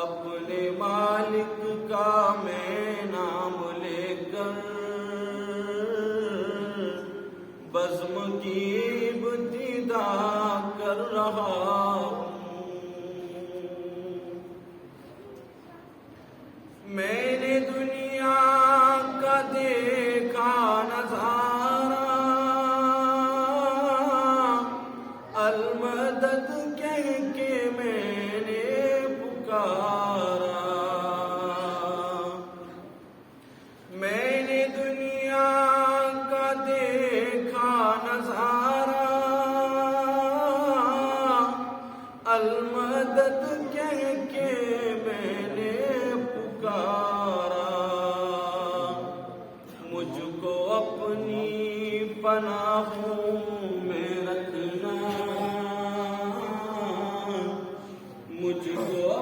اپنے مالک کا میں نام لے کر بزم کی ابتدا کر رہا ہوں۔ میں نے دنیا کا دیکھا نظارہ، المدد کہہ کے میں نے پکارا۔ میں نے دنیا کا دیکھا نظارہ، المدد کہہ کے میں نے پکارا۔ مجھ کو اپنی پناہوں میں رکھنا، مجھ کو